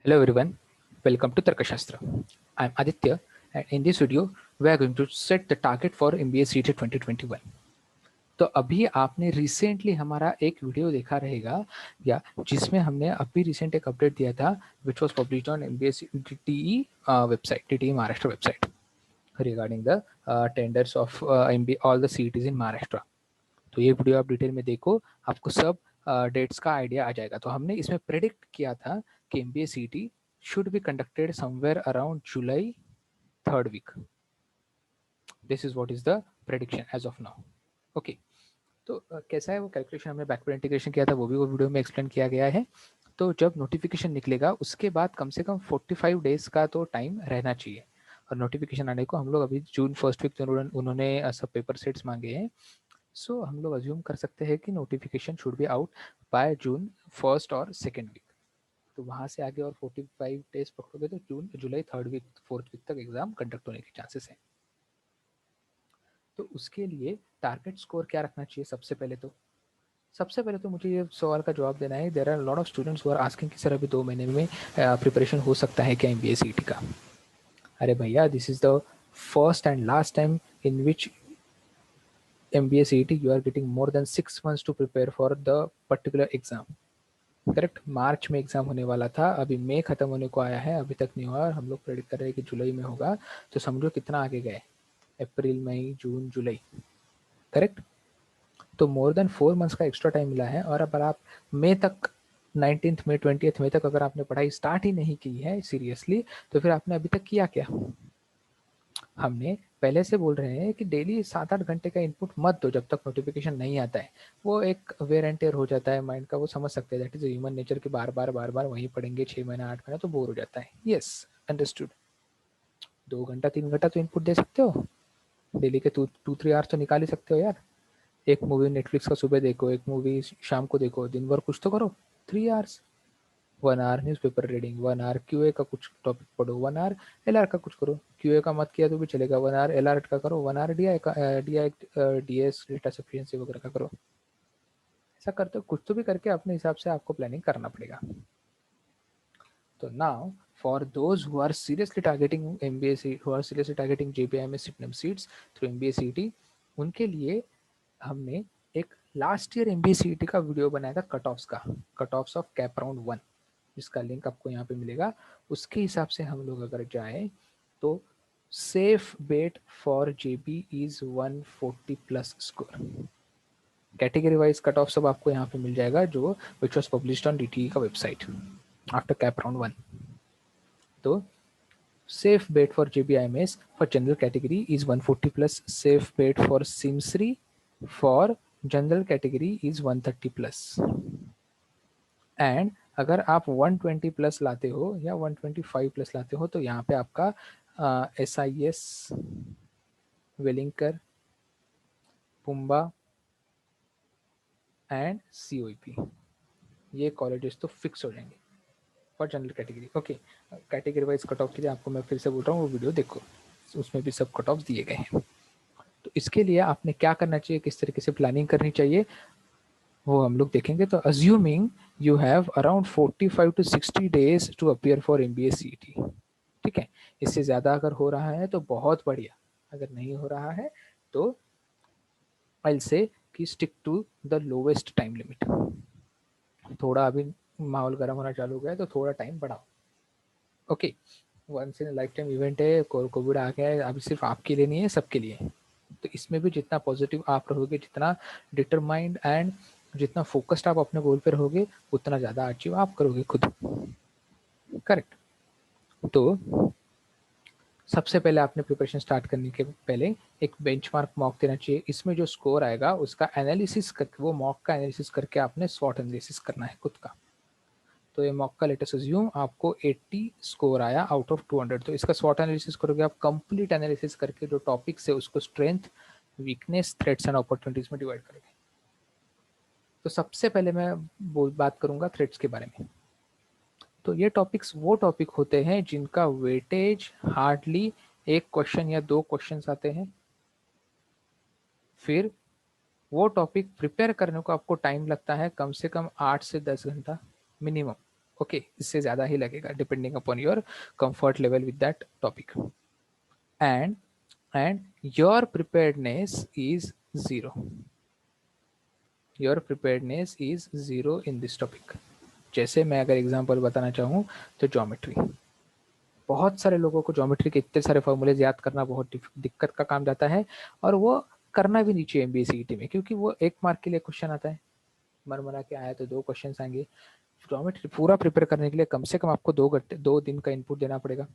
Hello everyone, welcome to Tarkashastra. I am Aditya and in this video we are going to set the target for MBA CET 2021. तो अभी आपने recently हमारा एक video देखा रहेगा या जिसमें हमने अभी रिसेंट एक अपडेट दिया था विच was published on MBA DTE website, DTE Maharashtra website regarding the tenders of all the CETs इन महाराष्ट्र. तो ये वीडियो आप डिटेल में देखो, आपको सब डेट्स का आइडिया आ जाएगा. तो हमने इसमें प्रेडिक्ट किया था कि MBA CET should be conducted somewhere around July 3rd week. This is what is the prediction as of now. Okay. तो कैसा है वो कैलकुलेशन हमने बैकवर्ड इंटीग्रेशन किया था, वो भी वो वीडियो में एक्सप्लेन किया गया है. तो जब नोटिफिकेशन निकलेगा उसके बाद कम से कम 45 डेज का तो टाइम रहना चाहिए. और नोटिफिकेशन आने को हम लोग अभी जून फर्स्ट वीक उन्होंने सब पेपर सेट्स मांगे हैं. सो हम लोग अज्यूम कर सकते हैं कि notification should be out by June first और सेकेंड वीक. तो वहाँ से आगे और 45 डेज पकड़ोगे तो जून जुलाई थर्ड वीक फोर्थ वीक तक एग्जाम कंडक्ट होने के चांसेस हैं. तो उसके लिए टारगेट स्कोर क्या रखना चाहिए? सबसे पहले तो मुझे ये सवाल का जवाब देना है. There are lot of students who are asking कि सर अभी 2 महीने में प्रिपरेशन हो सकता है क्या MBA CET का? अरे भैया, this is the first and last time in which MBA CET you are getting more than 6 months to prepare for the particular exam. Correct. मार्च में एग्जाम होने वाला था, अभी मई खत्म होने को आया है, अभी तक नहीं हुआ. हम लोग प्रेडिक्ट कर रहे हैं कि जुलाई में होगा. तो समझो कितना आगे गए, अप्रैल मई जून जुलाई. करेक्ट. तो मोर देन 4 मंथ्स का एक्स्ट्रा टाइम मिला है. और अब आप मई तक 19 मई 20 मई तक अगर आपने पढ़ाई स्टार्ट ही नहीं की है सीरियसली, तो फिर आपने अभी तक किया क्या? हमने पहले से बोल रहे हैं कि डेली 7-8 घंटे का इनपुट मत दो जब तक नोटिफिकेशन नहीं आता है. वो एक वेयर एंड टेयर हो जाता है माइंड का, वो समझ सकते हैं. दैट इज ह्यूमन नेचर कि बार बार वहीं पढ़ेंगे 6 महीना 8 महीना तो बोर हो जाता है. Yes, understood. 2 घंटा 3 घंटा तो इनपुट दे सकते हो डेली के. 2-3 आवर्स तो निकाल ही सकते हो यार. एक मूवी नेटफ्लिक्स का सुबह देखो, एक मूवी शाम को देखो, दिन भर कुछ तो करो. 3 hours. 1 hour newspaper reading, 1 hour QA का कुछ टॉपिक पढ़ो, 1 आवर LR का कुछ करो. QA का मत किया तो भी चलेगा, 1 आवर LR का करो, 1 आवर DI का DS डेटा सफिशिएंसी वगैरह का करो. ऐसा करते कुछ तो भी करके अपने हिसाब से आपको प्लानिंग करना पड़ेगा. तो now for those who are seriously targeting MBA seat, who are seriously targeting JPIMS Sydenham seats through MBA CET, उनके लिए हमने एक लास्ट ईयर MBA CET का वीडियो बनाया था cut offs of CAP round 1, जिसका लिंक आपको यहाँ पे मिलेगा. उसके हिसाब से हम लोग अगर जाए तो safe bet for JB is 140 plus score. Category wise cut off सब आपको यहाँ पे मिल जाएगा जो which was published on DTE का वेबसाइट आफ्टर कैप राउंड 1. तो safe bet for JBIMS for general category is 140 plus. Safe bet for SIMSREE for general category is 130 plus. And अगर आप 120 प्लस लाते हो या 125 प्लस लाते हो तो यहाँ पे आपका SIS, वेलिंकर, पुम्बा एंड COEP, ये कॉलेजेस तो फिक्स हो जाएंगे for general category. Okay, category wise cut of के लिए आपको मैं फिर से बोल रहा हूँ, वो वीडियो देखो, उसमें भी सब कट ऑफ दिए गए हैं. तो इसके लिए आपने क्या करना चाहिए, किस तरीके से प्लानिंग करनी चाहिए, वो हम लोग देखेंगे. तो assuming you have around 45 to 60 days to appear for MBA CET. ठीक है, इससे ज़्यादा अगर हो रहा है तो बहुत बढ़िया, अगर नहीं हो रहा है तो आई से कि stick to the lowest time limit. थोड़ा अभी माहौल गर्म होना चालू हो गया है तो थोड़ा टाइम बढ़ाओ. Okay, once in life time event है, कोविड आ गया है, अभी सिर्फ आपके लिए नहीं है, सबके लिए है. तो इसमें भी जितना पॉजिटिव आप रहोगे, जितना डिटरमाइंड एंड जितना फोकस्ड आप अपने गोल पे रहोगे, उतना ज़्यादा अचीव आप करोगे खुद. करेक्ट. तो सबसे पहले आपने प्रिपरेशन स्टार्ट करने के पहले एक बेंचमार्क मॉक देना चाहिए. इसमें जो स्कोर आएगा उसका एनालिसिस करके, वो मॉक का एनालिसिस करके आपने स्वॉट एनालिसिस करना है खुद का. तो ये मॉक का लेटेस्ट अज्यूम आपको 80 स्कोर आया आउट ऑफ 200. तो इसका स्वॉट एनालिसिस करोगे आप, कंप्लीट एनालिसिस करके जो टॉपिक्स है उसको strength, weakness, threats and opportunities में डिवाइड करोगे. तो सबसे पहले मैं बात करूंगा थ्रेट्स के बारे में. तो ये टॉपिक्स वो टॉपिक होते हैं जिनका वेटेज हार्डली एक क्वेश्चन या 2 क्वेश्चंस आते हैं. फिर वो टॉपिक प्रिपेयर करने को आपको टाइम लगता है कम से कम 8 से 10 घंटा मिनिमम. ओके, इससे ज़्यादा ही लगेगा depending upon your comfort level with that topic. And your preparedness is zero. Your preparedness is zero in this topic. जैसे मैं अगर एग्जांपल बताना चाहूँ तो ज्योमेट्री, बहुत सारे लोगों को ज्योमेट्री के इतने सारे फॉर्मूलेज याद करना बहुत दिक्कत का काम जाता है, और वो करना भी नहीं चाहिए एमबीए सीईटी में, क्योंकि वो 1 मार्क के लिए क्वेश्चन आता है, मर के आया तो 2 क्वेश्चन आएंगे. ज्योमेट्री पूरा प्रिपेयर करने के लिए कम से कम आपको 2 दिन का इनपुट देना पड़ेगा.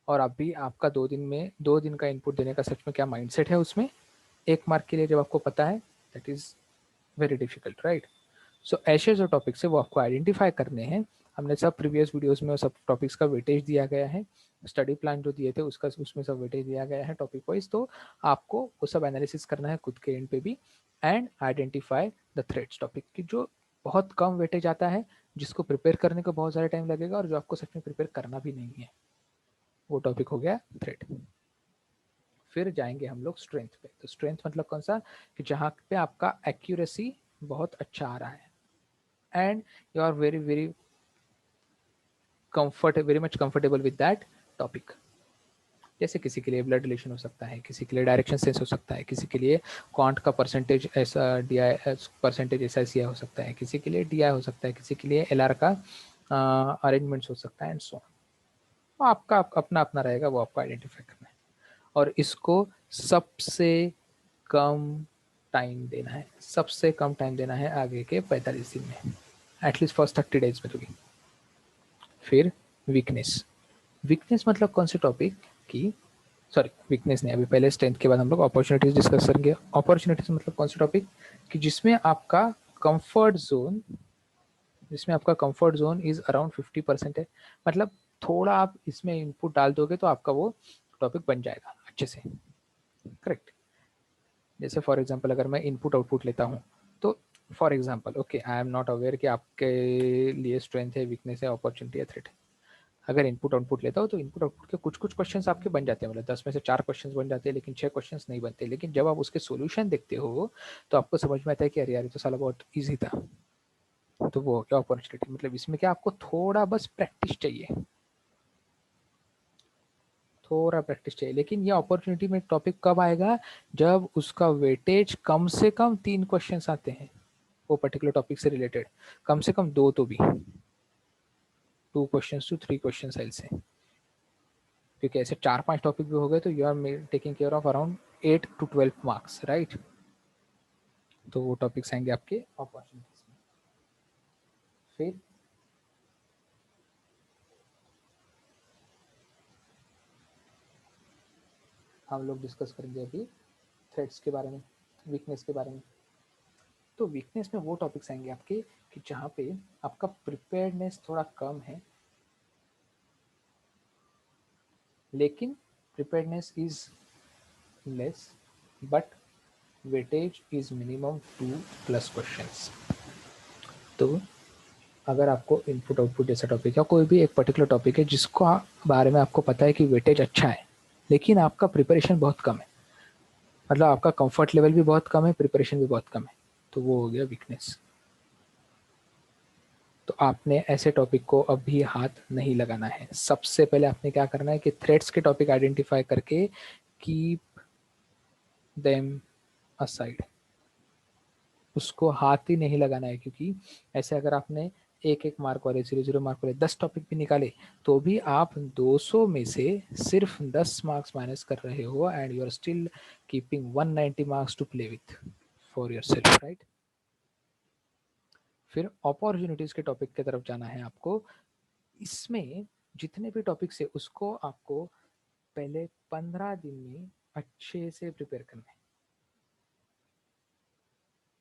और अभी आपका 2 दिन का इनपुट देने का सच में क्या माइंडसेट है उसमें 1 मार्क के लिए, जब आपको पता है, that is very difficult, right. So ऐसे जो टॉपिक्स है वो आपको आइडेंटिफाई करने हैं. हमने सब प्रीवियस वीडियोस में सब टॉपिक्स का वेटेज दिया गया है, स्टडी प्लान जो दिए थे उसका उसमें सब वेटेज दिया गया है टॉपिक वाइज. तो आपको वो सब एनालिसिस करना है खुद के एंड पे भी, and identify the threads topic की जो बहुत कम वेटेज आता है, जिसको प्रिपेयर करने को बहुत सारा टाइम लगेगा और जो आपको सच में प्रिपेयर करना भी नहीं है. वो टॉपिक हो गया थ्रेड. फिर जाएंगे हम लोग स्ट्रेंथ पे. तो स्ट्रेंथ मतलब कौन सा, कि जहाँ पे आपका एक्यूरेसी बहुत अच्छा आ रहा है and you are very very very much comfortable with that topic. जैसे किसी के लिए ब्लड रिलेशन हो सकता है, किसी के लिए डायरेक्शन सेंस हो सकता है, किसी के लिए क्वांट का परसेंटेज ऐसा डी आई परसेंटेज ऐसा ऐसी हो सकता है, किसी के लिए डी आई हो सकता है, किसी के लिए एल आर का अरेंजमेंट्स हो सकता है, एंड सो आपका अपना अपना रहेगा, वो आपको आइडेंटिफाई करना है. और इसको सबसे कम टाइम देना है, सबसे कम टाइम देना है आगे के 45 दिन में, एटलीस्ट फर्स्ट 30 डेज में. तो फिर वीकनेस. वीकनेस मतलब कौन से टॉपिक की, सॉरी वीकनेस नहीं, अभी पहले स्ट्रेंथ के बाद हम लोग अपॉर्चुनिटीज डिस्कस करेंगे. अपॉर्चुनिटीज मतलब कौन से टॉपिक कि जिसमें आपका कंफर्ट जोन इज अराउंड 50% है. मतलब थोड़ा आप इसमें इनपुट डाल दोगे तो आपका वो टॉपिक बन जाएगा अच्छे से, करेक्ट. जैसे फॉर एग्जांपल अगर मैं इनपुट आउटपुट लेता हूँ, तो for example okay, I am not aware कि आपके लिए स्ट्रेंथ है, वीकनेस है, अपॉर्चुनिटी है, थ्रेट है. अगर इनपुट आउटपुट लेता हो तो इनपुट आउटपुट के कुछ कुछ क्वेश्चंस आपके बन जाते हैं, मतलब 10 में से 4 क्वेश्चंस बन जाते हैं, लेकिन 6 क्वेश्चंस नहीं बनते. लेकिन जब आप उसके सॉल्यूशन देखते हो तो आपको समझ में आता है कि अरे यार ये तो साला बहुत ईजी था. तो वो क्या अपॉर्चुनिटी, मतलब इसमें क्या आपको थोड़ा बस प्रैक्टिस चाहिए, थोड़ा प्रैक्टिस चाहिए. लेकिन ये अपॉर्चुनिटी में टॉपिक कब आएगा, जब उसका वेटेज कम से कम 3 क्वेश्चंस आते हैं वो पर्टिकुलर टॉपिक से रिलेटेड, कम से कम 2 तो भी, 2 क्वेश्चंस टू 3 क्वेश्चंस आई से. क्योंकि ऐसे 4-5 टॉपिक भी हो गए तो you are taking care of around 8 to 12 marks, right. तो वो टॉपिक्स आएंगे आपके अपॉर्चुनिटीज में. फिर हम लोग डिस्कस करेंगे अभी थ्रेड्स के बारे में, वीकनेस के बारे में. तो वीकनेस में वो टॉपिक्स आएंगे आपके कि जहाँ पे आपका प्रिपेयर्डनेस थोड़ा कम है, लेकिन preparedness is less, but weightage is minimum 2+ questions. तो अगर आपको इनपुट आउटपुट जैसा टॉपिक या कोई भी एक पर्टिकुलर टॉपिक है जिसको बारे में आपको पता है कि वेटेज अच्छा है, लेकिन आपका प्रिपरेशन बहुत कम है, मतलब आपका कंफर्ट लेवल भी बहुत कम है, प्रिपरेशन भी बहुत कम है, तो वो हो गया वीकनेस. तो आपने ऐसे टॉपिक को अभी हाथ नहीं लगाना है. सबसे पहले आपने क्या करना है कि थ्रेड्स के टॉपिक आइडेंटिफाई करके कीप देम असाइड, उसको हाथ ही नहीं लगाना है. क्योंकि ऐसे अगर आपने 1-1 मार्क वाले 0-0 मार्क वाले 10 टॉपिक भी निकाले तो भी आप 200 में से सिर्फ 10 मार्क्स माइनस कर रहे हो, and you are still keeping 190 marks to play with for yourself, right. फिर अपॉर्चुनिटीज के टॉपिक की तरफ जाना है आपको. इसमें जितने भी टॉपिक्स है उसको आपको पहले 15 दिन में अच्छे से प्रिपेयर करना है.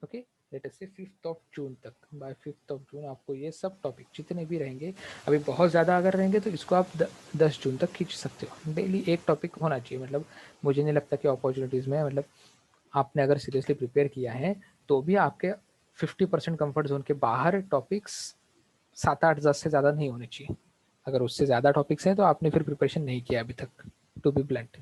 ओके, लेट अस से 5 तक, बाय 5 आपको ये सब टॉपिक जितने भी रहेंगे, अभी बहुत ज़्यादा अगर रहेंगे तो इसको आप 10 जून तक खींच सकते हो. डेली एक टॉपिक होना चाहिए. मतलब मुझे नहीं लगता कि अपॉर्चुनिटीज़ में, मतलब आपने अगर सीरियसली प्रिपेयर किया है तो भी आपके 50% कंफर्ट जोन के बाहर टॉपिक्स 7-8-10 से ज़्यादा नहीं होने चाहिए. अगर उससे ज़्यादा टॉपिक्स हैं तो आपने फिर प्रिपरेशन नहीं किया अभी तक, टू बी ब्लंट.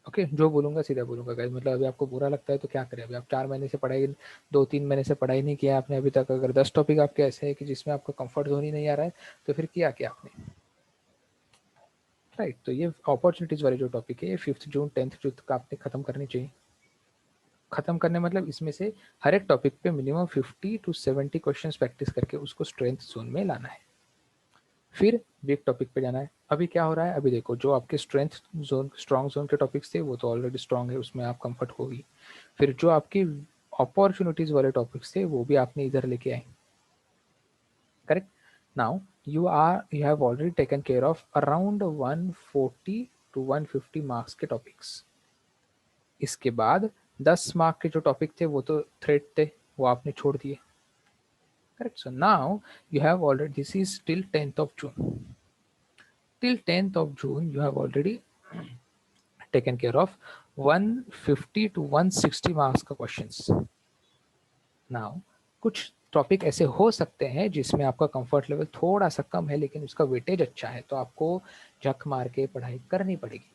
ओके, जो बोलूँगा सीधा बोलूँगा गाइस, मतलब अभी आपको बुरा लगता है तो क्या करें, अभी आप 4 महीने से पढ़ाई, 2-3 महीने से पढ़ाई नहीं किया आपने अभी तक, अगर 10 टॉपिक आपके ऐसे हैं कि जिसमें आपका कंफर्ट ज़ोन ही नहीं आ रहा है, तो फिर किया क्या आपने? राइट, तो ये अपॉर्चुनिटीज़ वाले जो टॉपिक है, ये 5th जून 10th जून तक आपने खत्म करनी चाहिए। खत्म करने मतलब इसमें से हर एक टॉपिक पे मिनिमम 50 टू 70 क्वेश्चंस प्रैक्टिस करके उसको स्ट्रेंथ जोन में लाना है। फिर वीक टॉपिक पे जाना है। अभी क्या हो रहा है, अभी देखो जो आपके स्ट्रेंथ जोन, स्ट्रॉन्ग जोन के टॉपिक्स थे वो तो ऑलरेडी स्ट्रॉन्ग है, उसमें आप कंफर्ट होगी। फिर जो आपकी अपॉर्चुनिटीज वाले टॉपिक्स थे वो भी आपने इधर लेके आए, correct. Now you have already taken care of around 140 to 150 marks के टॉपिक्स। इसके बाद 10 मार्क के जो टॉपिक थे वो तो थ्रेड थे, वो आपने छोड़ दिए, correct. So now you have already, this is till 10th of June, till 10th of June you have already taken care of 150 to 160 marks का क्वेश्चंस। नाउ कुछ टॉपिक ऐसे हो सकते हैं जिसमें आपका कंफर्ट लेवल थोड़ा सा कम है लेकिन उसका वेटेज अच्छा है, तो आपको झक मार के पढ़ाई करनी पड़ेगी।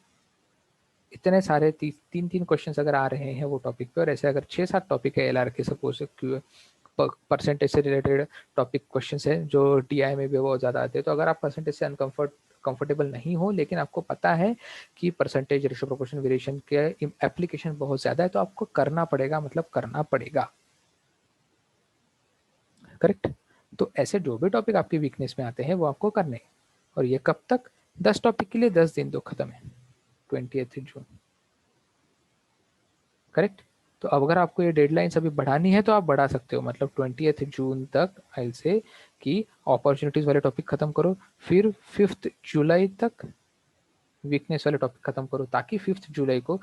इतने सारे तीन तीन क्वेश्चंस अगर आ रहे हैं वो टॉपिक पे, और ऐसे अगर 6-7 टॉपिक है एलआर के, सपोज परसेंटेज से रिलेटेड टॉपिक क्वेश्चंस है जो टीआई में भी बहुत ज़्यादा आते हैं, तो अगर आप परसेंटेज से कंफर्टेबल नहीं हो लेकिन आपको पता है कि परसेंटेज रेशो प्रोपोर्शन वेरिएशन के एप्लीकेशन बहुत ज़्यादा है, तो आपको करना पड़ेगा, मतलब करना पड़ेगा, करेक्ट। तो ऐसे जो भी टॉपिक आपकी वीकनेस में आते हैं वो आपको करने हैं। और ये कब तक? 10 टॉपिक के लिए 10 दिन तो खत्म है, 20th जून, करेक्ट। तो अब अगर आपको ये डेडलाइंस अभी बढ़ानी है तो आप बढ़ा सकते हो, मतलब 20th जून तक आई से कि अपॉर्चुनिटीज वाले टॉपिक खत्म करो, फिर 5th जुलाई तक वीकनेस वाले टॉपिक खत्म करो, ताकि 5th जुलाई को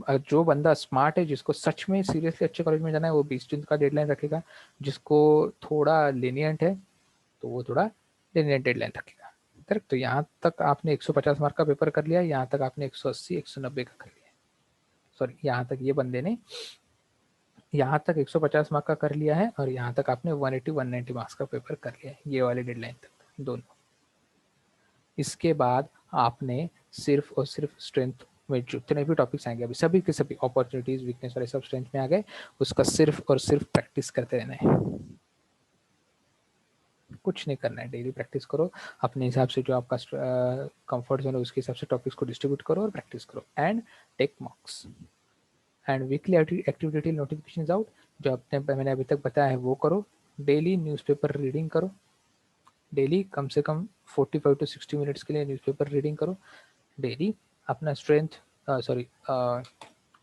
जो बंदा स्मार्ट है, जिसको सच में सीरियसली अच्छे कॉलेज में जाना है, वो 20 जून का डेडलाइन रखेगा। जिसको थोड़ा लेनियंट है तो वो थोड़ा लेनियंट डेडलाइन रखेगा, करेक्ट। तो यहाँ तक आपने 150 मार्क का पेपर कर लिया, यहाँ तक आपने 180 190 का कर लिया, सॉरी यहाँ तक ये बंदे ने यहाँ तक 150 मार्क का कर लिया है, और यहाँ तक आपने 180 190 मार्क्स का पेपर कर लिया है, ये वाले डेडलाइन तक दोनों। इसके बाद आपने सिर्फ और सिर्फ स्ट्रेंथ में जितने भी टॉपिक्स आएंगे, अभी सभी के सभी अपॉर्चुनिटीज वीकनेस वाले सब स्ट्रेंथ में आ गए, उसका सिर्फ और सिर्फ प्रैक्टिस करते रहना है, कुछ नहीं करना है। डेली प्रैक्टिस करो अपने हिसाब से, जो आपका कंफर्ट जोन है उसके हिसाब से टॉपिक्स को डिस्ट्रीब्यूट करो और प्रैक्टिस करो, and take marks. And weekly activity notification out, जो आपने मैंने अभी तक बताया है वो करो। डेली न्यूज़पेपर रीडिंग करो, डेली कम से कम 45 टू 60 मिनट्स के लिए न्यूज़पेपर रीडिंग करो। डेली अपना strength, sorry,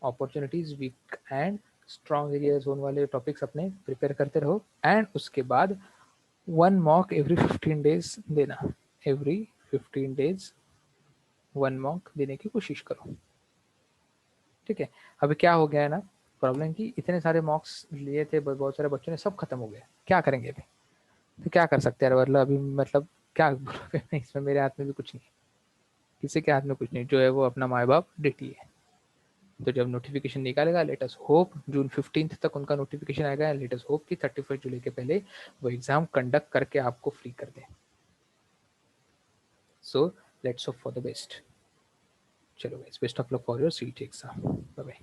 opportunities, weak and strong area zone वाले टॉपिक्स अपने प्रिपेयर करते रहो। एंड उसके बाद 1 मॉक एवरी 15 डेज देना, एवरी 15 डेज 1 मॉक देने की कोशिश करो, ठीक है। अभी क्या हो गया है ना, प्रॉब्लम की इतने सारे मॉक्स लिए थे बहुत सारे बच्चों ने, सब खत्म हो गए, क्या करेंगे अभी? तो क्या कर सकते हैं मतलब अभी, मतलब क्या बोलोगे? इसमें मेरे हाथ में भी कुछ नहीं है, किसी के हाथ में कुछ नहीं, जो है वो अपना माँ बाप डेटी है। तो जब नोटिफिकेशन निकालेगा, लेट अस होप जून 15 तक उनका नोटिफिकेशन आएगा, लेट अस होप कि 31 जुलाई के पहले वो एग्जाम कंडक्ट करके आपको फ्री कर दे। So let's hope for the best. चलो guys, best of luck for your CET exam, bye bye.